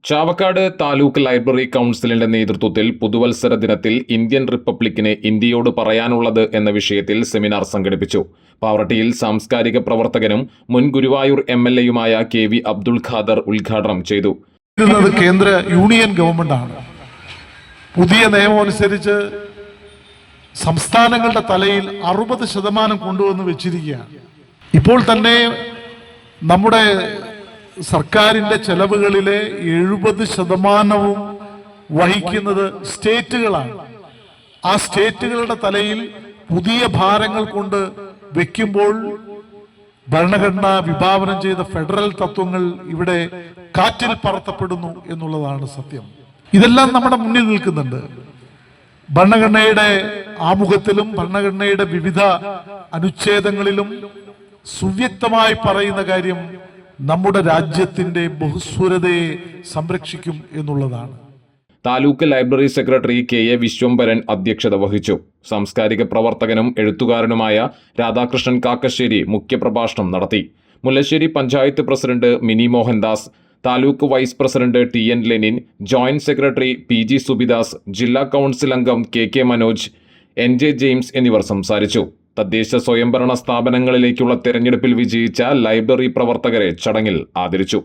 Chavakkad taluk library കൗൺസിലിന്റെ നേതൃത്വത്തിൽ പുതുവത്സര ദിനത്തിൽ ഇന്ത്യൻ റിപ്പബ്ലിക്കിന് ഇന്ത്യയോട് പറയാനുള്ളത് എന്ന വിഷയത്തിൽ സെമിനാർ സംഘടിപ്പിച്ചു. പാവറട്ടിയിൽ സാംസ്കാരിക പ്രവർത്തകനും മുൻ ഗുരുവായൂർ MLA-യുമായ KV അബ്ദുൾ ഖാദർ ഉദ്ഘാടനം ചെയ്തു. കേന്ദ്ര യൂണിയൻ ഗവൺമെന്റാണ്. പുതിയ നിയമം അനുസരിച്ച് സംസ്ഥാനങ്ങളുടെ തലയിൽ 60% കൊണ്ടുവന്ന് വെച്ചിരിക്കുകയാണ്. ഇപ്പോൾ തന്നെ നമ്മുടെ സർക്കാരിന്റെ ചെലവുകളിലെ 70% വഹിക്കുന്നത് സ്റ്റേറ്റുകളാണ്. ആ സ്റ്റേറ്റുകളുടെ തലയിൽ പുതിയ ഭാരങ്ങൾ കൊണ്ട് വെക്കുമ്പോൾ ഭരണഘടന വിഭാവനം ചെയ്ത ഫെഡറൽ തത്വങ്ങൾ ഇവിടെ കാറ്റിൽ പറത്തപ്പെടുന്നു എന്നുള്ളതാണ് സത്യം. ഇതെല്ലാം നമ്മുടെ മുന്നിൽ നിൽക്കുന്നുണ്ട്. ഭരണഘടനയുടെ ആമുഖത്തിലും ഭരണഘടനയുടെ വിവിധ അനുച്ഛേദങ്ങളിലും സുവ്യക്തമായി പറയുന്ന കാര്യം നമ്മുടെ രാജ്യത്തിന്റെ ബഹുസ്വരതയെ സംരക്ഷിക്കും എന്നുള്ളതാണ്. Taluk library secretary KA Vishwambharan അധ്യക്ഷത വഹിച്ചു. സാംസ്കാരിക പ്രവർത്തകനും എഴുത്തുകാരനുമായ രാധാകൃഷ്ണൻ കാക്കശ്ശേരി മുഖ്യപ്രഭാഷണം നടത്തി. Mullassery panchayat president Mini Mohandas, taluk vice president TN Lenin, joint secretary PG Subidas, ജില്ലാ കൗൺസിൽ അംഗം KK മനോജ്, NJ ജെയിംസ് എന്നിവർ സംസാരിച്ചു. തദ്ദേശ സ്വയംഭരണ സ്ഥാപനങ്ങളിലേക്കുള്ള തെരഞ്ഞെടുപ്പിൽ വിജയിച്ച ലൈബ്രറി പ്രവർത്തകരെ ചടങ്ങിൽ ആദരിച്ചു.